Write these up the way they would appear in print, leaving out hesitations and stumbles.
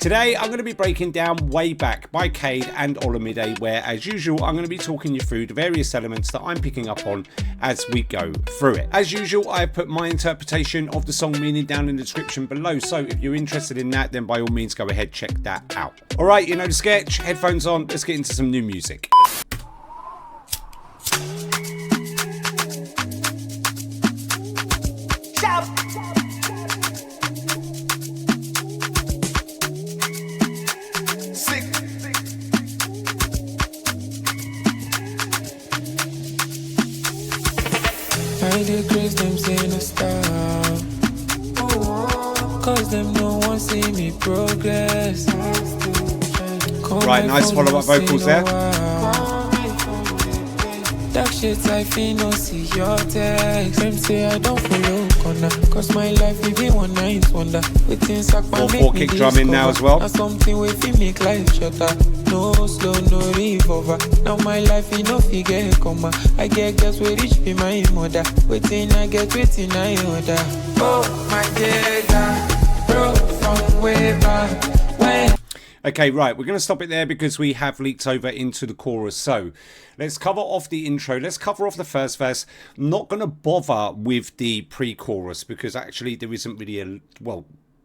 Today I'm going to be breaking down Way Back by Khaid and Olamide, where as usual I'm going to be talking you through the various elements that I'm picking up on as we go through it. As usual, I've put my interpretation of the song meaning down in the description below, so if you're interested in that, then by all means go ahead, check that out. Alright, you know the sketch, headphones on, let's get into some new music. I decrease them say no stop, cause them no one see me progress. Right, nice follow-up vocals there. Dark shit I feel no see your text. Them say I don't follow corner, cause my life will be one night wonder. Within sack my make 4/4 kick drum in now as well. Now something we feel make life shorter. No slow, no revolver. Now my life you no figure comma. I get girls we reach be my mother. Waiting I get waiting I order. Oh my data, bro from way back when. Okay, right, we're going to stop it there because we have leaked over into the chorus. So let's cover off the intro. Let's cover off the first verse. I'm not going to bother with the pre-chorus because actually there isn't really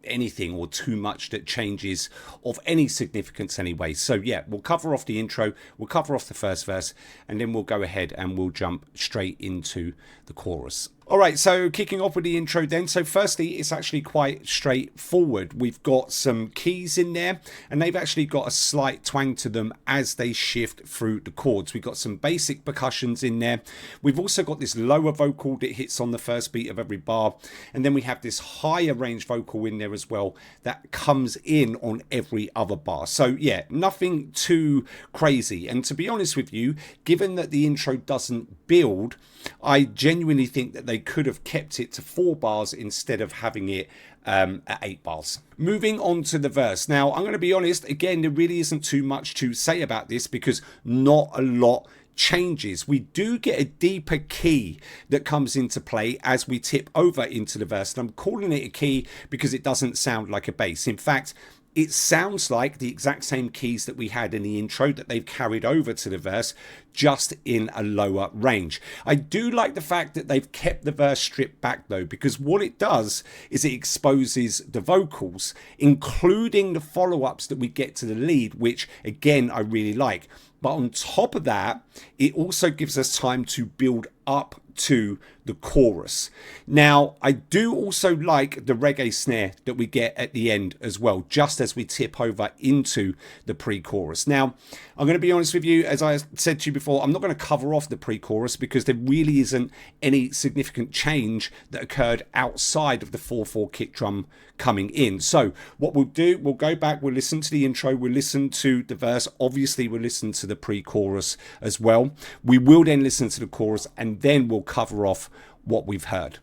anything or too much that changes of any significance anyway. So yeah, we'll cover off the intro, we'll cover off the first verse, and then we'll go ahead and we'll jump straight into the chorus. Alright, so kicking off with the intro then. So firstly, it's actually quite straightforward. We've got some keys in there and they've actually got a slight twang to them as they shift through the chords. We've got some basic percussions in there. We've also got this lower vocal that hits on the first beat of every bar. And then we have this higher range vocal in there as well that comes in on every other bar. So yeah, nothing too crazy. And to be honest with you, given that the intro doesn't build, I genuinely think that they could have kept it to 4 bars instead of having it at 8 bars. Moving on to the verse. Now, I'm going to be honest, again, there really isn't too much to say about this because not a lot changes. We do get a deeper key that comes into play as we tip over into the verse. And I'm calling it a key because it doesn't sound like a bass. In fact, it sounds like the exact same keys that we had in the intro that they've carried over to the verse, just in a lower range. I do like the fact that they've kept the verse stripped back though, because what it does is it exposes the vocals, including the follow-ups that we get to the lead, which again, I really like. But on top of that, it also gives us time to build up to the chorus. Now, I do also like the reggae snare that we get at the end as well, just as we tip over into the pre-chorus. Now, I'm going to be honest with you, as I said to you before, I'm not going to cover off the pre-chorus because there really isn't any significant change that occurred outside of the 4/4 kick drum coming in. So what we'll do, we'll go back, we'll listen to the intro, we'll listen to the verse, obviously we'll listen to the pre-chorus as well. We will then listen to the chorus and then we'll cover off what we've heard.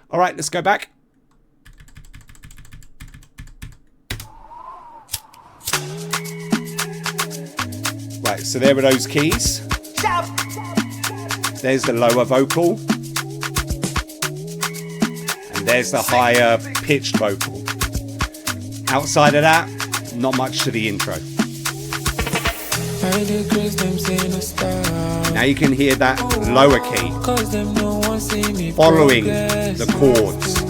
All right, let's go back. Right, so there are those keys. There's the lower vocal. And there's the higher pitched vocal. Outside of that, not much to the intro. Now you can hear that lower key following the chords.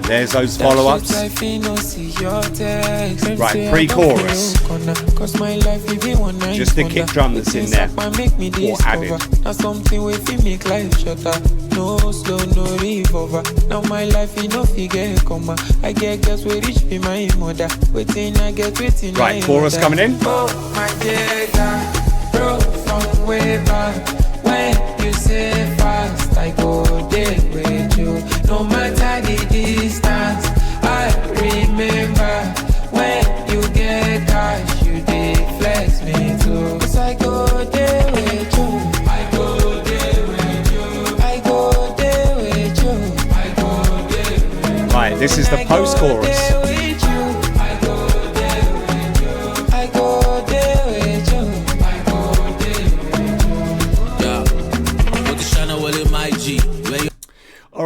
There's those follow-ups. Right, pre-chorus. Just the kick drum that's in there, or added. Now something we feel make life shorter. No slow, no revolver. Now my life you no figure comma. I get girls we reach be my mother. Waiting I get waiting. Right, chorus coming in. Oh my data, bro from way back when you say fast, I go there with you. No matter the distance, I remember when you get cash, you did flex me too. 'Cause I go there with you. I go there with you. I go there with you. I go there with you. Right, this is the post-chorus.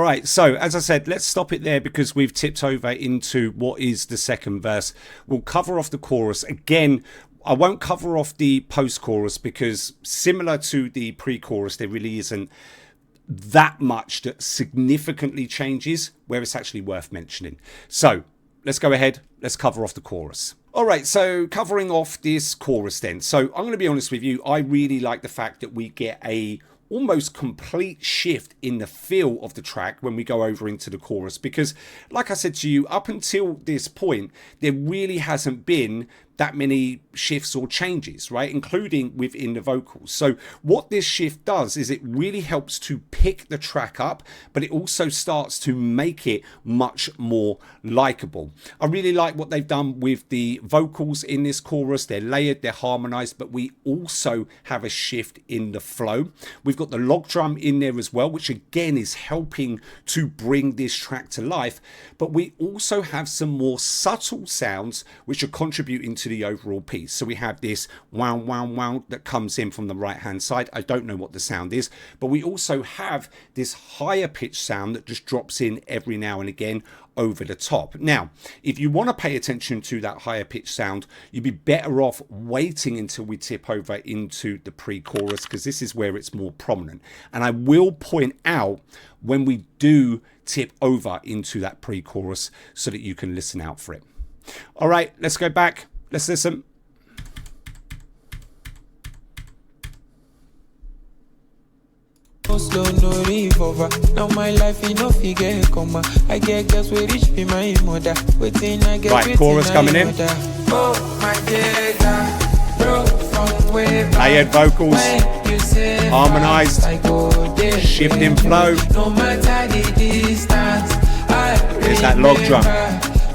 right, so as I said, let's stop it there because we've tipped over into what is the second verse. We'll cover off the chorus. Again, I won't cover off the post-chorus because similar to the pre-chorus, there really isn't that much that significantly changes where it's actually worth mentioning. So let's go ahead. Let's cover off the chorus. All right, so covering off this chorus then. So I'm going to be honest with you. I really like the fact that we get a almost complete shift in the feel of the track when we go over into the chorus, because like I said to you, up until this point there really hasn't been that many shifts or changes, right, including within the vocals. So what this shift does is it really helps to pick the track up, but it also starts to make it much more likable. I really like what they've done with the vocals in this chorus. They're layered, they're harmonized, but we also have a shift in the flow. We've got the log drum in there as well, which again is helping to bring this track to life, but we also have some more subtle sounds which are contributing to the overall piece. So we have this wow wow wow that comes in from the right hand side. I don't know what the sound is, but we also have this higher pitch sound that just drops in every now and again over the top. Now, if you want to pay attention to that higher pitch sound, you'd be better off waiting until we tip over into the pre-chorus, because this is where it's more prominent. And I will point out when we do tip over into that pre-chorus so that you can listen out for it. All right, let's go back. Let's listen. Slow, no revolver. Now my life in no figure comma. I get girls with rich be my mother. Waiting I get right, chorus coming in. Oh my data, bro, from way back. Layered vocals, harmonized, shifting flow. No matter the distance, there's that log drum.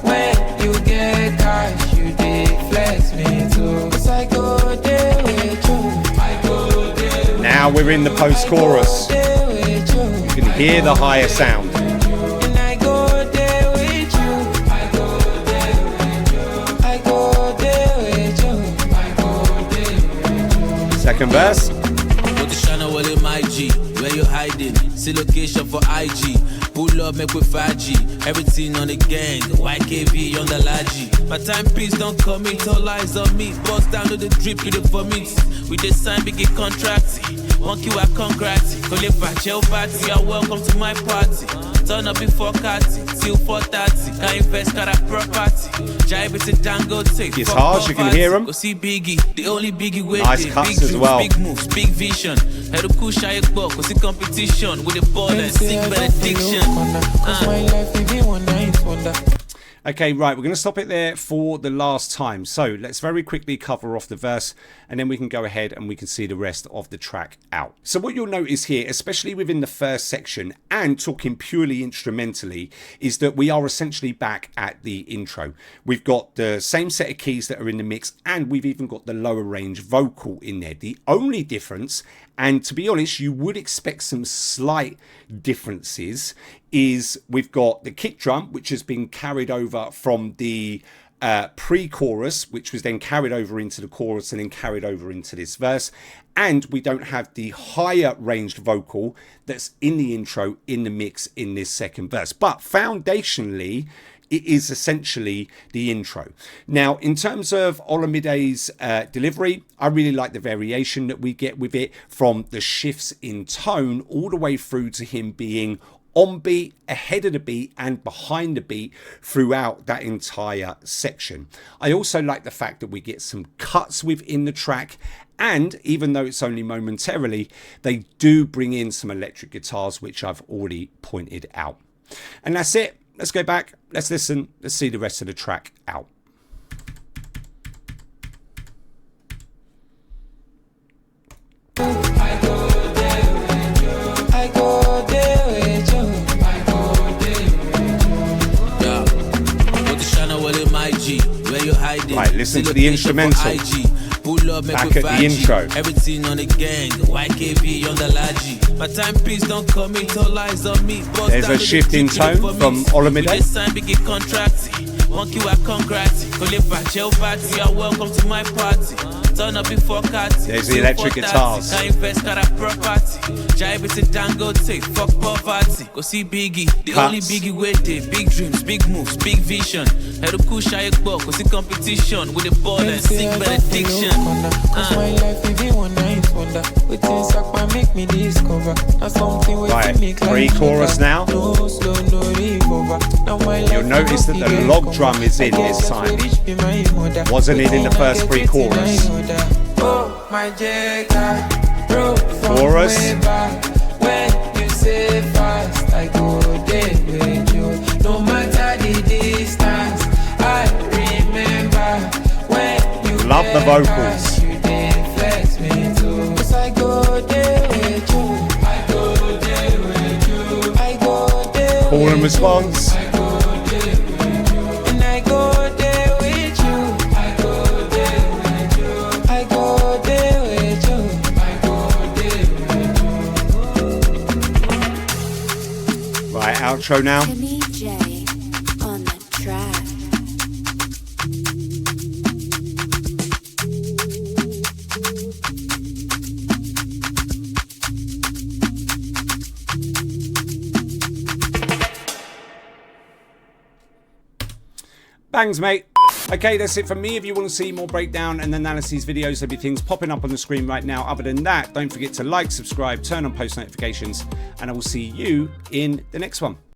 When you get cash, you deflex me too. 'Cause I go there with you. Now we're in the post-chorus. You can hear the higher sound. Second verse. Where you hiding? See location for IG. Pull up, make with 5G. Everything on the gang. YKV on the Laji. My timepiece don't commit. All eyes on me. Bust down to the drip, you the vomit. We just sign big contract. Monkey, I congrats. Call your party. You're welcome to my party. Turn up before Catty. Till 4:30. Can invest, got a property. Jive it's a Dangote. It's harsh, you can hear him. Go see Biggie. The only Biggie way. Nice cuts as well. Big moves, big vision. Head up, push, I go. Cause the competition with the ball and sick benediction. Okay, right, we're going to stop it there for the last time. So let's very quickly cover off the verse and then we can go ahead and we can see the rest of the track out. So what you'll notice here, especially within the first section and talking purely instrumentally, is that we are essentially back at the intro. We've got the same set of keys that are in the mix and we've even got the lower range vocal in there. The only difference, and to be honest, you would expect some slight differences, is we've got the kick drum, which has been carried over from the pre-chorus, which was then carried over into the chorus and then carried over into this verse. And we don't have the higher ranged vocal that's in the intro in the mix in this second verse. But foundationally, it is essentially the intro. Now, in terms of Olamide's delivery, I really like the variation that we get with it, from the shifts in tone all the way through to him being on beat, ahead of the beat and behind the beat throughout that entire section. I also like the fact that we get some cuts within the track, and even though it's only momentarily, they do bring in some electric guitars, which I've already pointed out. And that's it. Let's go back, let's listen, let's see the rest of the track out. Right, listen to the instrumental. Back at the intro. Everything on the gang. YKV on the Laji. My timepiece don't commit. All eyes on me. There's a shift in tone from Olamide. Monkey wa congrats. Kole Bachel party. You're welcome to my party. Turn up before Kati. There's the electric guitars. Can invest got a property. Jive is a Dangote. Fuck poverty. Go see Biggie. The only Biggie waiting. Big dreams, big moves, big vision. Heruku Shayek go see competition with the ball and sing benediction. Cause my life maybe one night wonder. Within Sapa make me discover. Now something Right, pre-chorus now. No slow, no revolver. Now my life You'll notice that the log drum is in this time. Wasn't it in the first pre-chorus? Oh, my Jagger, bro, Chorus. when you say fast, I go there with you. No matter the distance, I remember when you Love the vocals. you did flex me too. 'Cause I go there with you. I go there with you. I go there. Call and response. I go there with you. And I go there with you. I go there with you. I go there with you. I go there with you. Right, outro now. Timmy J on the track. Bangs, mate. Okay, that's it from me. If you want to see more breakdown and analyses videos, there'll be things popping up on the screen right now. Other than that, don't forget to like, subscribe, turn on post notifications, and I will see you in the next one.